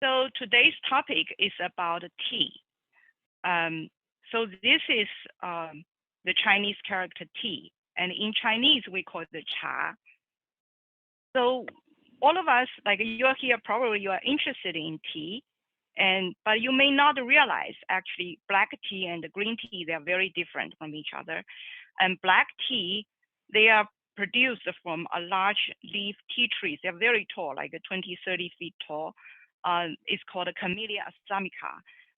So today's topic is about tea. So this is the Chinese character tea, and in Chinese we call it cha. So all of us, like you're here, probably you are interested in tea, but you may not realize actually black tea and green tea, they are very different from each other. And black tea, they are produced from a large leaf tea trees. They're very tall, like 20, 30 feet tall. It's called Camellia assamica.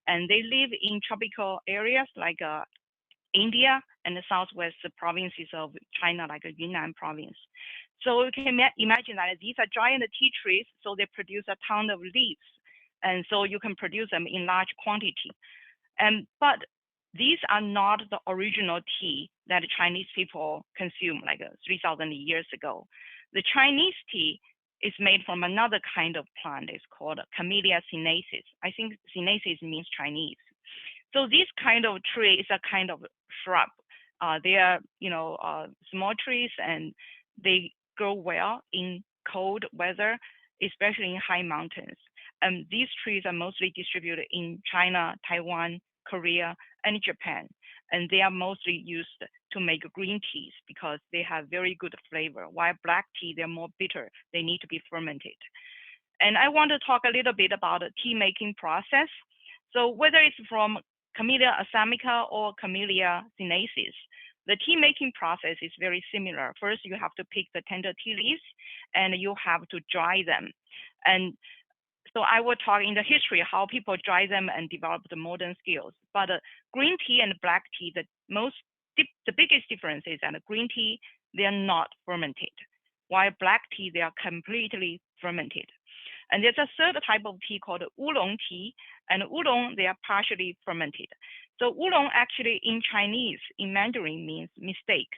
And they live in tropical areas like India and the southwest provinces of China, like Yunnan province. So you can imagine that these are giant tea trees, so they produce a ton of leaves. And so you can produce them in large quantity. But these are not the original tea that Chinese people consume like 3,000 years ago. The Chinese tea is made from another kind of plant. It's called Camellia sinensis. I think sinensis means Chinese. So this kind of tree is a kind of shrub. They are, small trees, and they grow well in cold weather, especially in high mountains. These trees are mostly distributed in China, Taiwan, Korea, and Japan. And they are mostly used to make green teas because they have very good flavor. While black tea, they're more bitter. They need to be fermented. And I want to talk a little bit about the tea making process. So whether it's from Camellia assamica or Camellia sinensis, the tea making process is very similar. First, you have to pick the tender tea leaves and you have to dry them. And so I will talk in the history how people dry them and develop the modern skills. But green tea and black tea, the biggest difference is that green tea, they are not fermented, while black tea, they are completely fermented. And there's a third type of tea called oolong tea, and oolong, they are partially fermented. So oolong actually in Chinese, in Mandarin, means mistake.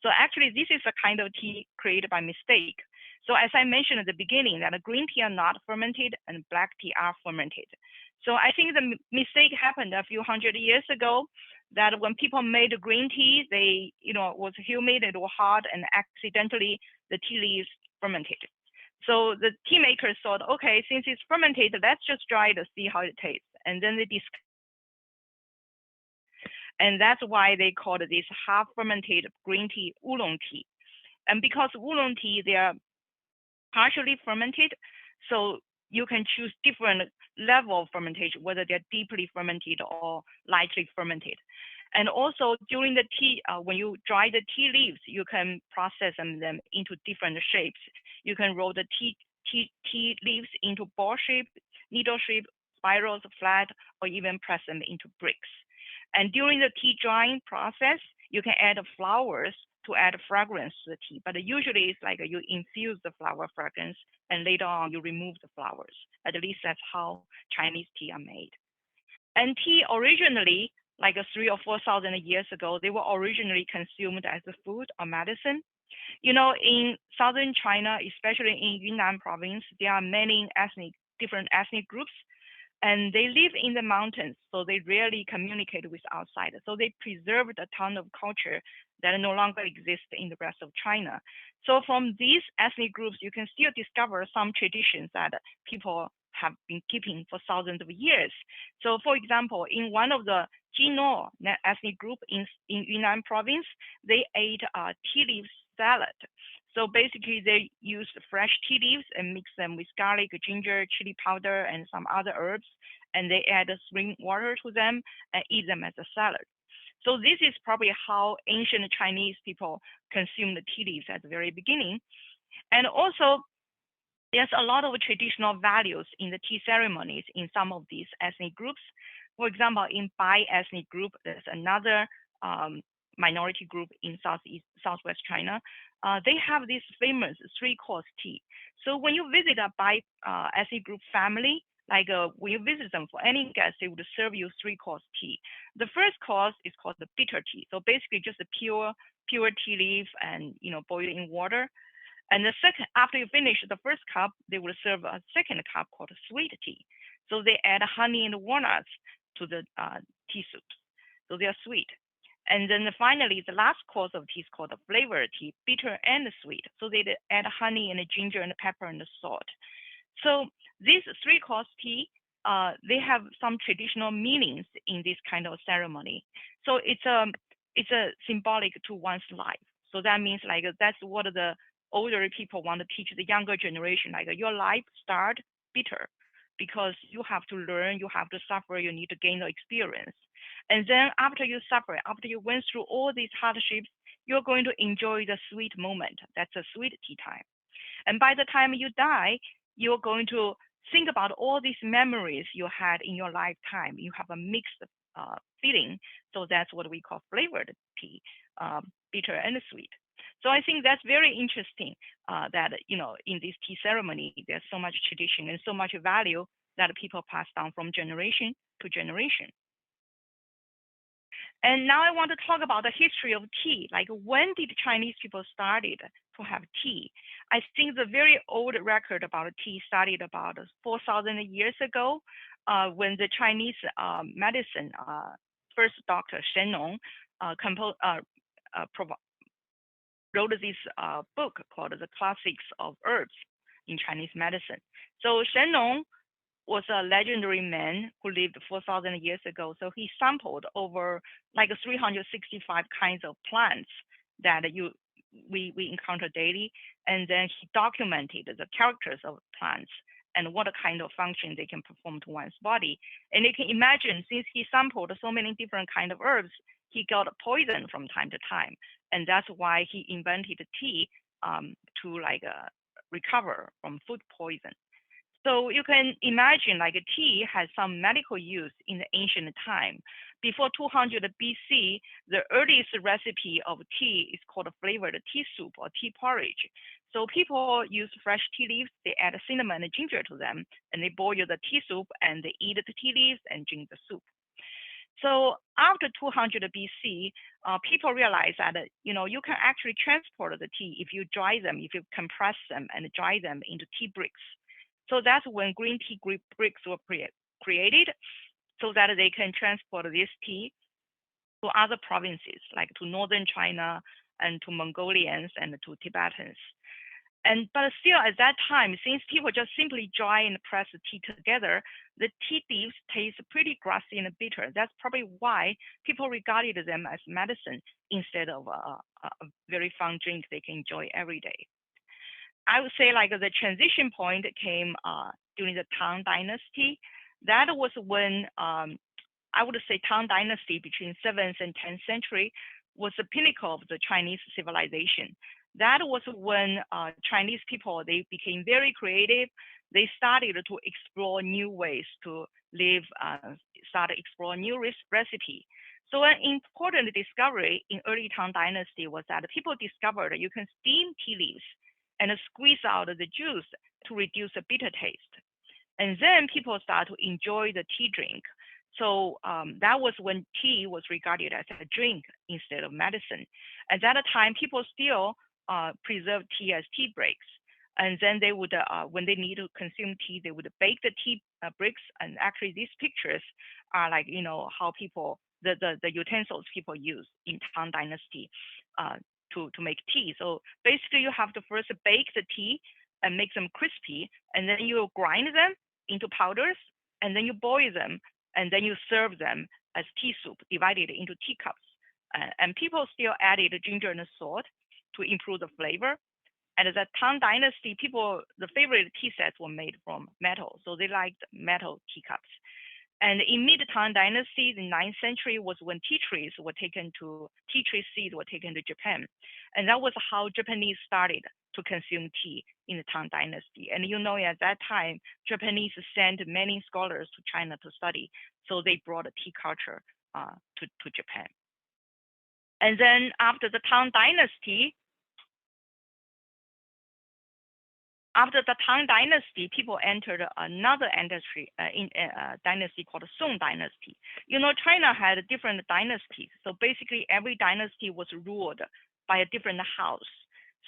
So actually, this is a kind of tea created by mistake. So as I mentioned at the beginning, that green tea are not fermented and black tea are fermented. So I think the mistake happened a few hundred years ago, that when people made green tea, they, it was humid, it was hot, and accidentally the tea leaves fermented. So the tea makers thought, okay, since it's fermented, let's just try it to see how it tastes. And then they and that's why they called this half fermented green tea oolong tea. And because oolong tea, they are partially fermented, so you can choose different level of fermentation, whether they're deeply fermented or lightly fermented. And also during the tea, when you dry the tea leaves, you can process them into different shapes. You can roll the tea leaves into ball shape, needle shape, spirals, flat, or even press them into bricks. And during the tea drying process, you can add flowers to add fragrance to the tea. But usually it's like you infuse the flower fragrance and later on you remove the flowers. At least that's how Chinese tea are made. And tea originally, like 3,000 or 4,000 years ago, they were originally consumed as a food or medicine. In southern China, especially in Yunnan province, there are many different ethnic groups, and they live in the mountains, so they rarely communicate with outsiders. So they preserved a ton of culture that no longer exists in the rest of China. So from these ethnic groups, you can still discover some traditions that people have been keeping for thousands of years. So for example, in one of the Jino ethnic group in Yunnan province, they ate tea leaf salad. So basically they use fresh tea leaves and mix them with garlic, ginger, chili powder, and some other herbs. And they add spring water to them and eat them as a salad. So this is probably how ancient Chinese people consumed tea leaves at the very beginning. And also, there's a lot of traditional values in the tea ceremonies in some of these ethnic groups. For example, in Bai ethnic group, there's another minority group in southwest China. They have this famous three-course tea. So when you visit a Bai ethnic group family, like when you visit them for any guest, they would serve you three-course tea. The first course is called the bitter tea. So basically just a pure tea leaf and boiled in water. And the second, after you finish the first cup, they will serve a second cup called sweet tea. So they add honey and walnuts to the tea soups. So they are sweet. And then finally, the last course of tea is called the flavored tea, bitter and sweet. So they add honey and ginger and pepper and salt. So this three-course tea, they have some traditional meanings in this kind of ceremony. So it's a symbolic to one's life. So that means like that's what the older people want to teach the younger generation. Like your life start bitter because you have to learn, you have to suffer, you need to gain the experience. And then after you suffer, after you went through all these hardships, you're going to enjoy the sweet moment. That's a sweet tea time. And by the time you die, you're going to think about all these memories you had in your lifetime. You have a mixed feeling. So that's what we call flavored tea, bitter and sweet. So I think that's very interesting that, in this tea ceremony, there's so much tradition and so much value that people pass down from generation to generation. And now I want to talk about the history of tea. Like when did Chinese people started to have tea? I think the very old record about tea started about 4,000 years ago, when the Chinese medicine first doctor Shen Nong wrote this book called The Classics of Herbs in Chinese Medicine. So Shen Nong was a legendary man who lived 4,000 years ago. So he sampled over like 365 kinds of plants that we encounter daily, and then he documented the characters of plants and what kind of function they can perform to one's body. And you can imagine, since he sampled so many different kind of herbs, he got poison from time to time, and that's why he invented tea to recover from food poison. So you can imagine like tea has some medical use in the ancient time. Before 200 BC, the earliest recipe of tea is called flavored tea soup or tea porridge. So people use fresh tea leaves, they add cinnamon and ginger to them, and they boil the tea soup and they eat the tea leaves and drink the soup. So after 200 BC, people realized that you can actually transport the tea if you dry them, if you compress them and dry them into tea bricks. So that's when green tea bricks were created, so that they can transport this tea to other provinces, like to northern China and to Mongolians and to Tibetans. But still at that time, since people just simply dry and press the tea together, the tea leaves taste pretty grassy and bitter. That's probably why people regarded them as medicine instead of a very fun drink they can enjoy every day. I would say like the transition point came during the Tang Dynasty. That was when I would say Tang Dynasty between 7th and 10th century was the pinnacle of the Chinese civilization. That was when Chinese people, they became very creative. They started to explore new ways to live, started explore new recipe. So an important discovery in early Tang Dynasty was that people discovered you can steam tea leaves and squeeze out the juice to reduce the bitter taste. And then people start to enjoy the tea drink. So that was when tea was regarded as a drink instead of medicine. At that time, people still preserve tea as tea breaks. And then they would, when they need to consume tea, they would bake the tea bricks. And actually, these pictures are like, how people, the utensils people use in Tang Dynasty to make tea. So basically, you have to first bake the tea and make them crispy, and then you grind them into powders, and then you boil them, and then you serve them as tea soup, divided into teacups. And people still added ginger and salt to improve the flavor. And the Tang Dynasty, the favorite tea sets were made from metal, so they liked metal teacups. And in mid-Tang Dynasty, the 9th century was when tea tree seeds were taken to Japan. And that was how Japanese started to consume tea in the Tang Dynasty. And at that time, Japanese sent many scholars to China to study. So they brought tea culture to Japan. And then after the Tang Dynasty, people entered another dynasty called Song Dynasty. China had different dynasties. So basically, every dynasty was ruled by a different house.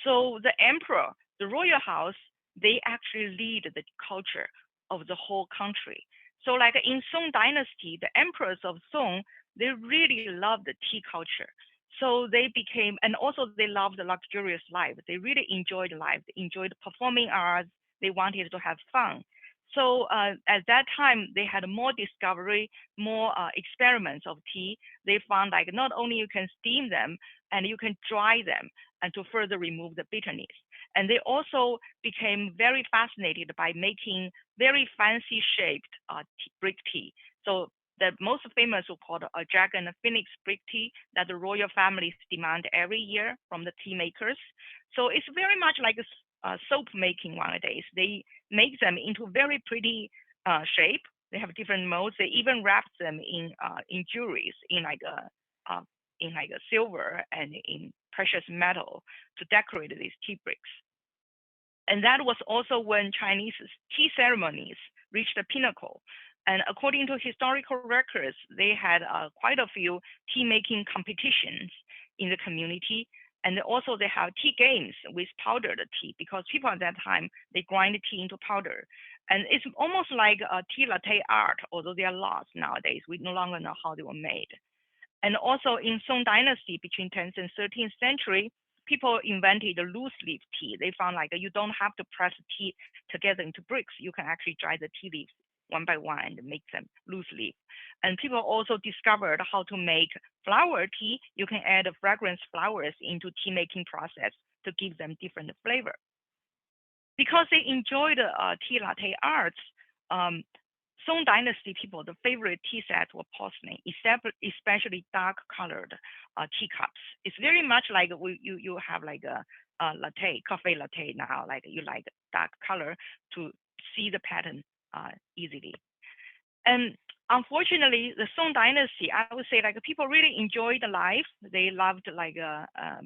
So the emperor, the royal house, they actually lead the culture of the whole country. So like in Song Dynasty, the emperors of Song, they really loved the tea culture. So they became, and also they loved the luxurious life. They really enjoyed life. They enjoyed performing arts. They wanted to have fun. So at that time, they had more discovery, more experiments of tea. They found like not only you can steam them and you can dry them and to further remove the bitterness. And they also became very fascinated by making very fancy shaped brick tea. So the most famous was called a dragon phoenix brick tea that the royal families demand every year from the tea makers. So it's very much like soap making nowadays. They make them into very pretty shape. They have different molds. They even wrap them in jewelries, in like a silver and in precious metal to decorate these tea bricks. And that was also when Chinese tea ceremonies reached the pinnacle. And according to historical records, they had quite a few tea making competitions in the community. And also they have tea games with powdered tea because people at that time, they grind tea into powder. And it's almost like a tea latte art, although they are lost nowadays. We no longer know how they were made. And also in Song Dynasty between 10th and 13th century, people invented the loose leaf tea. They found like you don't have to press tea together into bricks. You can actually dry the tea leaves one by one and make them loose leaf. And people also discovered how to make flower tea. You can add fragrance flowers into tea making process to give them different flavor. Because they enjoyed tea latte arts, um, Song Dynasty people, the favorite tea sets were porcelain, especially dark colored teacups. It's very much like you have like a latte, coffee latte now, like you like dark color to see the pattern easily. And unfortunately, the Song Dynasty, I would say like people really enjoyed the life. They loved like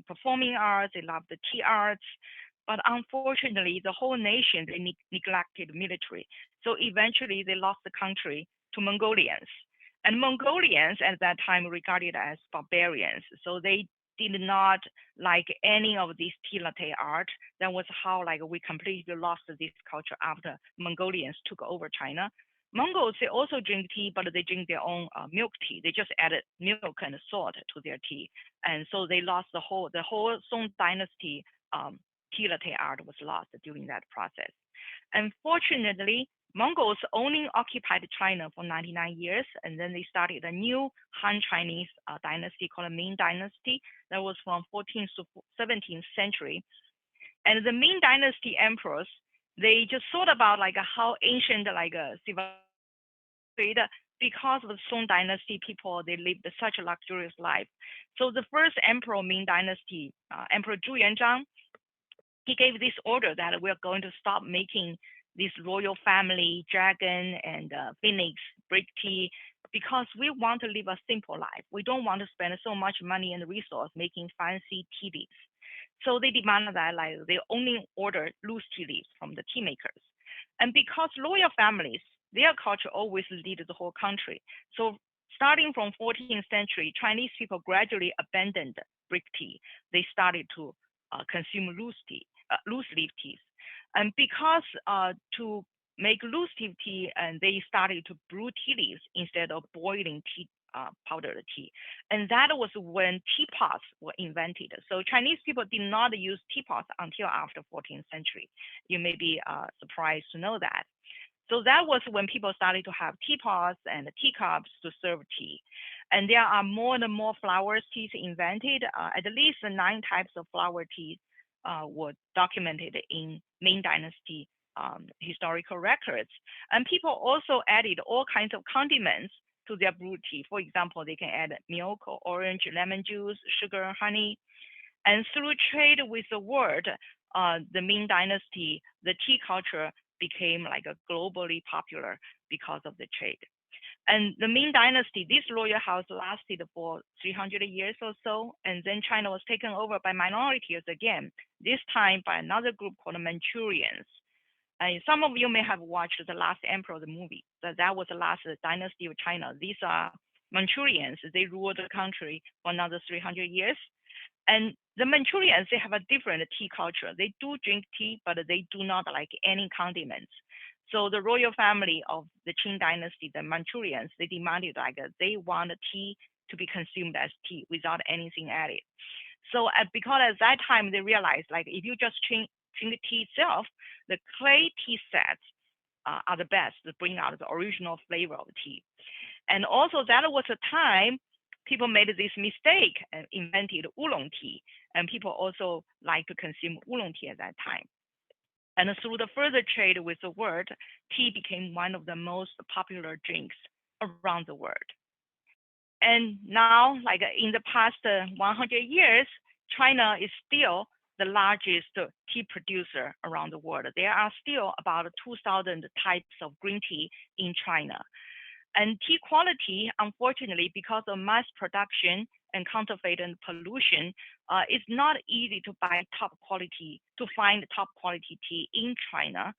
performing arts, they loved the tea arts. But unfortunately, the whole nation, they neglected military. So eventually they lost the country to Mongolians. And Mongolians at that time regarded as barbarians. So they did not like any of this tea latte art. That was how like we completely lost this culture after Mongolians took over China. Mongols, they also drink tea, but they drink their own milk tea. They just added milk and salt to their tea, and so they lost the whole Song Dynasty tea latte art was lost during that process. Unfortunately, Mongols only occupied China for 99 years, and then they started a new Han Chinese dynasty called the Ming Dynasty that was from 14th to 17th century. And the Ming Dynasty emperors, they just thought about like how ancient like a civilization because of the Song Dynasty people, they lived such a luxurious life. So the first emperor Ming Dynasty, Emperor Zhu Yuanzhang, he gave this order that we're going to stop making this royal family dragon and phoenix brick tea because we want to live a simple life. We don't want to spend so much money and resource making fancy tea leaves. So they demanded that like they only order loose tea leaves from the tea makers. And because royal families, their culture always lead the whole country. So starting from 14th century, Chinese people gradually abandoned brick tea. They started to consume loose leaf teas. And because to make loose leaf tea, and they started to brew tea leaves instead of boiling tea, powdered tea. And that was when teapots were invented. So Chinese people did not use teapots until after 14th century. You may be surprised to know that. So that was when people started to have teapots and teacups to serve tea. And there are more and more flower teas invented. At least 9 types of flower teas were documented in Ming Dynasty historical records. And people also added all kinds of condiments to their brewed tea. For example, they can add milk, orange, lemon juice, sugar, honey. And through trade with the world, the Ming Dynasty, the tea culture became like a globally popular because of the trade. And the Ming Dynasty, this royal house lasted for 300 years or so, and then China was taken over by minorities again, this time by another group called the Manchurians. And some of you may have watched The Last Emperor, the movie. That was the last dynasty of China. These are Manchurians. They ruled the country for another 300 years. And the Manchurians, they have a different tea culture. They do drink tea, but they do not like any condiments. So the royal family of the Qing dynasty, the Manchurians, they demanded like they want tea to be consumed as tea without anything added. So because at that time they realized like if you just drink the tea itself, the clay tea sets are the best to bring out the original flavor of tea. And also that was a time people made this mistake and invented oolong tea, and people also like to consume oolong tea at that time. And through the further trade with the world, tea became one of the most popular drinks around the world. And now, like in the past 100 years, China is still the largest tea producer around the world. There are still about 2,000 types of green tea in China. And tea quality, unfortunately, because of mass production and counterfeit and pollution, it's not easy to buy top quality, to find top quality tea in China.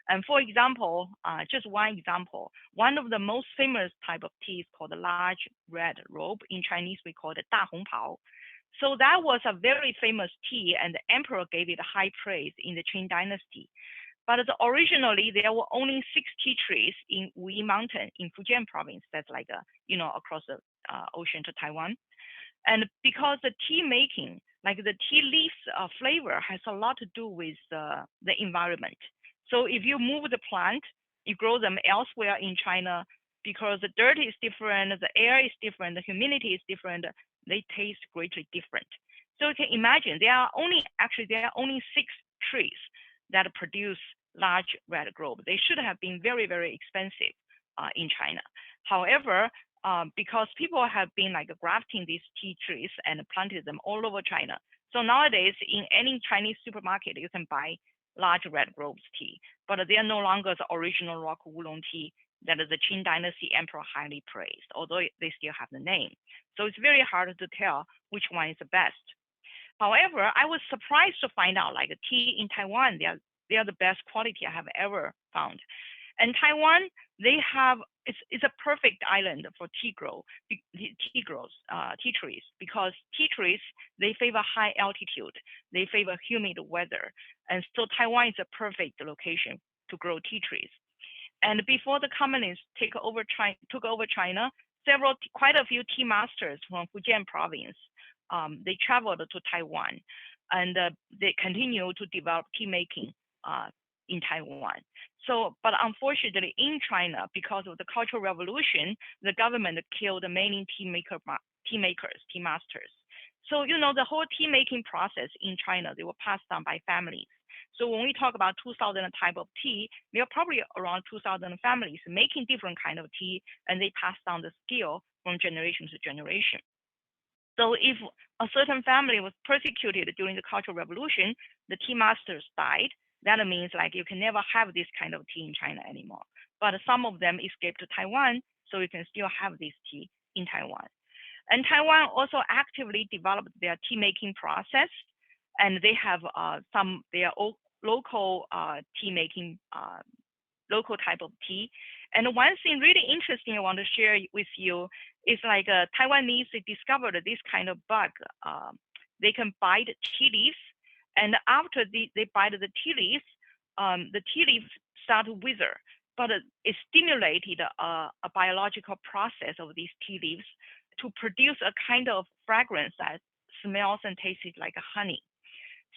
And for example, just one example, one of the most famous type of tea is called the large red robe. In Chinese, we call it 大红袍. So that was a very famous tea, and the emperor gave it high praise in the Tang Dynasty. But originally, there were only 6 tea trees in Wuyi Mountain in Fujian province. That's like across the ocean to Taiwan. And because the tea making, like the tea leaves flavor, has a lot to do with the environment. So if you move the plant, you grow them elsewhere in China, because the dirt is different, the air is different, the humidity is different, they taste greatly different. So you can imagine there are only 6 trees that produce large red grove. They should have been very, very expensive in China. However, because people have been like grafting these tea trees and planted them all over China. So nowadays, in any Chinese supermarket, you can buy large red groves tea, but they are no longer the original rock oolong tea that the Qing Dynasty emperor highly praised, although they still have the name. So it's very hard to tell which one is the best. However, I was surprised to find out like tea in Taiwan, they are the best quality I have ever found. And Taiwan, they have it's a perfect island for tea trees, because tea trees, they favor high altitude, they favor humid weather, and so Taiwan is a perfect location to grow tea trees. And before the communists took over China, quite a few tea masters from Fujian province, they traveled to Taiwan, and they continue to develop tea making in Taiwan. So, but unfortunately, in China, because of the Cultural Revolution, the government killed many tea masters. So, the whole tea making process in China, they were passed down by families. So when we talk about 2,000 type of tea, there are probably around 2,000 families making different kind of tea, and they pass down the skill from generation to generation. So if a certain family was persecuted during the Cultural Revolution, the tea masters died. That means like you can never have this kind of tea in China anymore. But some of them escaped to Taiwan, so you can still have this tea in Taiwan. And Taiwan also actively developed their tea making process, and they have their local tea making, local type of tea. And one thing really interesting I want to share with you is like Taiwanese, they discovered this kind of bug. They can bite tea leaves, and after they bite the tea leaves start to wither. But it stimulated a biological process of these tea leaves to produce a kind of fragrance that smells and tastes like honey.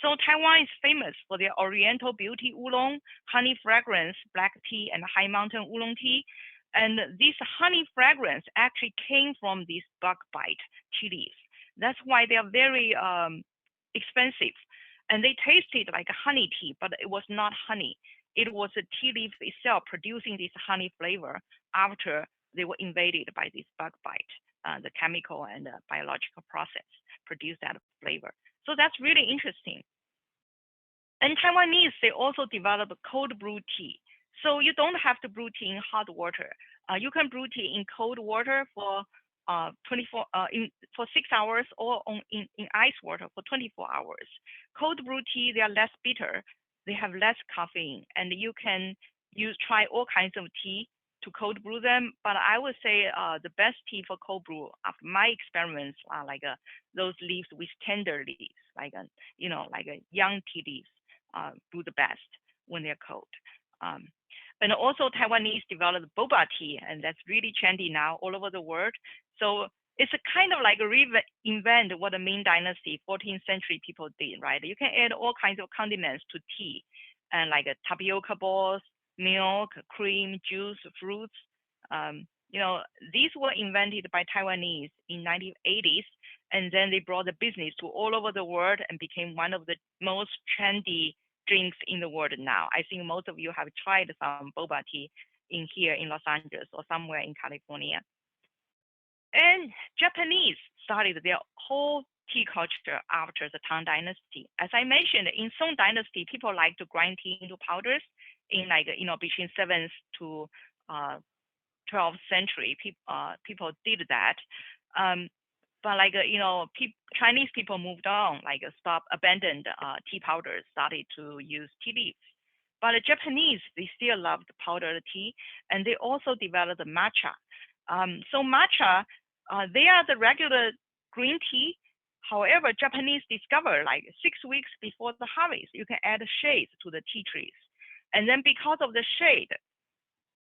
So Taiwan is famous for their Oriental Beauty Oolong, honey fragrance, black tea, and high mountain oolong tea. And this honey fragrance actually came from these bug bite tea leaves. That's why they are very expensive. And they tasted like honey tea, but it was not honey. It was the tea leaf itself producing this honey flavor after they were invaded by this bug bite. The chemical and the biological process produced that flavor. So that's really interesting. And Taiwanese, they also develop cold brew tea. So you don't have to brew tea in hot water. You can brew tea in cold water for 6 hours, or in ice water for 24 hours. Cold brew tea, they are less bitter. They have less caffeine, and you can try all kinds of tea to cold brew them. But I would say the best tea for cold brew, after my experiments, are like those leaves with tender leaves, like young tea leaves, brew the best when they're cold. And also Taiwanese developed boba tea, and that's really trendy now all over the world. So it's a kind of like a reinvent what the Ming Dynasty, 14th century people did, right? You can add all kinds of condiments to tea, and like tapioca balls, milk, cream, juice, fruits. You know, these were invented by Taiwanese in 1980s, and then they brought the business to all over the world and became one of the most trendy drinks in the world now. I think most of you have tried some boba tea in here in Los Angeles or somewhere in California. And Japanese started their whole tea culture after the Tang Dynasty. As I mentioned, in Song Dynasty, people like to grind tea into powders in like, you know, between 7th to 12th century. People did that. Um, but like, you know, Chinese people moved on, like abandoned tea powders, started to use tea leaves. But the Japanese, they still loved powdered tea, and they also developed matcha. So matcha, they are the regular green tea. However, Japanese discovered like 6 weeks before the harvest, you can add shade to the tea trees. And then because of the shade,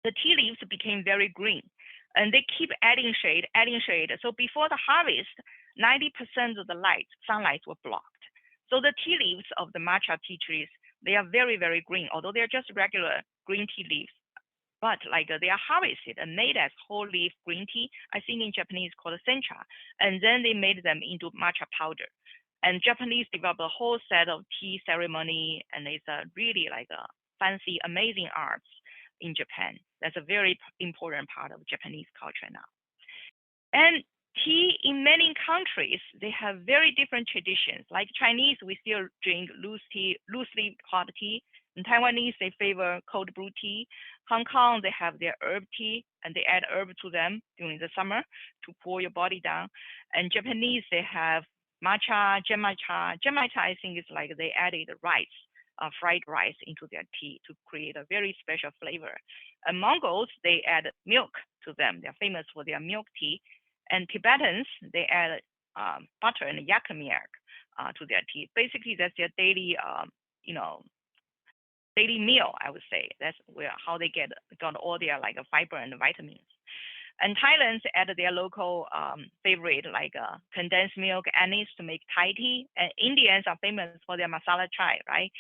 the tea leaves became very green. And they keep adding shade, adding shade. So before the harvest, 90% of the sunlight were blocked. So the tea leaves of the matcha tea trees, they are very, very green, although they're just regular green tea leaves. But like they are harvested and made as whole leaf green tea. I think in Japanese called sencha. And then they made them into matcha powder. And Japanese developed a whole set of tea ceremony, and it's a really like a fancy, amazing arts in Japan. That's a very important part of Japanese culture now. And tea in many countries, they have very different traditions. Like Chinese, we still drink loosely hot tea. In Taiwanese, they favor cold brew tea. Hong Kong, they have their herb tea, and they add herb to them during the summer to cool your body down. And Japanese, they have matcha, genmatcha. Genmatcha, I think, is like they added rice, fried rice into their tea to create a very special flavor. And Mongols, they add milk to them. They're famous for their milk tea. And Tibetans, they add butter and yak milk to their tea. Basically, that's their daily, you know, daily meal. I would say that's how they got all their like fiber and vitamins. And Thailand's add their local favorite like condensed milk, anise to make Thai tea. And Indians are famous for their masala chai, right?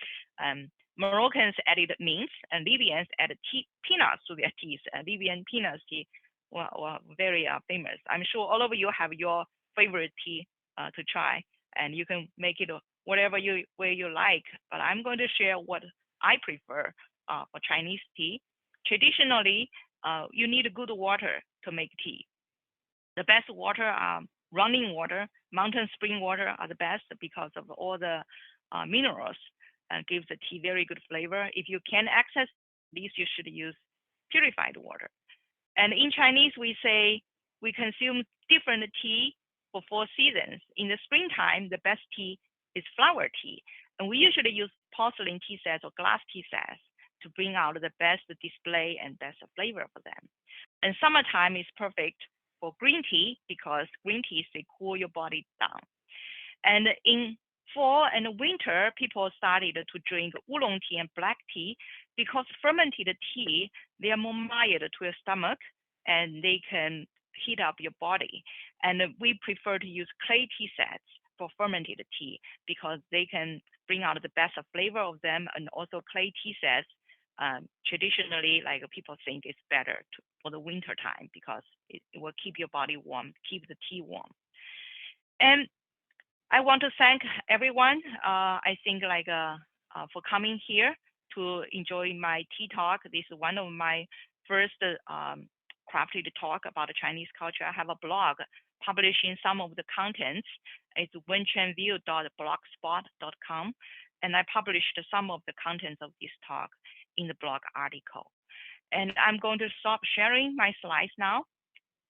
Moroccans added mint, and Libyans added peanuts to their teas. Libyan peanuts tea were very famous. I'm sure all of you have your favorite tea to try, and you can make it whatever way you like. But I'm going to share what I prefer for Chinese tea. Traditionally, you need good water to make tea. The best water are running water, mountain spring water are the best because of all the minerals and gives the tea very good flavor. If you can access these, you should use purified water. And in Chinese, we say we consume different tea for 4 seasons. In the springtime, the best tea is flower tea. And we usually use porcelain tea sets or glass tea sets to bring out the best display and best flavor for them. And summertime is perfect for green tea because green teas, they cool your body down. And in fall and winter, people started to drink oolong tea and black tea because fermented tea, they are more mild to your stomach and they can heat up your body. And we prefer to use clay tea sets for fermented tea because they can bring out the best flavor of them. And also clay tea sets, traditionally, like people think it's better for the winter time because it will keep your body warm, keep the tea warm. And I want to thank everyone. I think like for coming here to enjoy my tea talk. This is one of my first crafted talk about the Chinese culture. I have a blog publishing some of the contents. It's wenquanview.blogspot.com, and I published some of the contents of this talk in the blog article. And I'm going to stop sharing my slides now,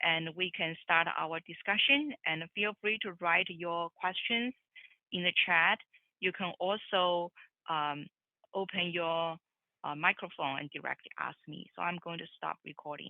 and we can start our discussion. And feel free to write your questions in the chat. You can also open your microphone and directly ask me. So I'm going to stop recording now.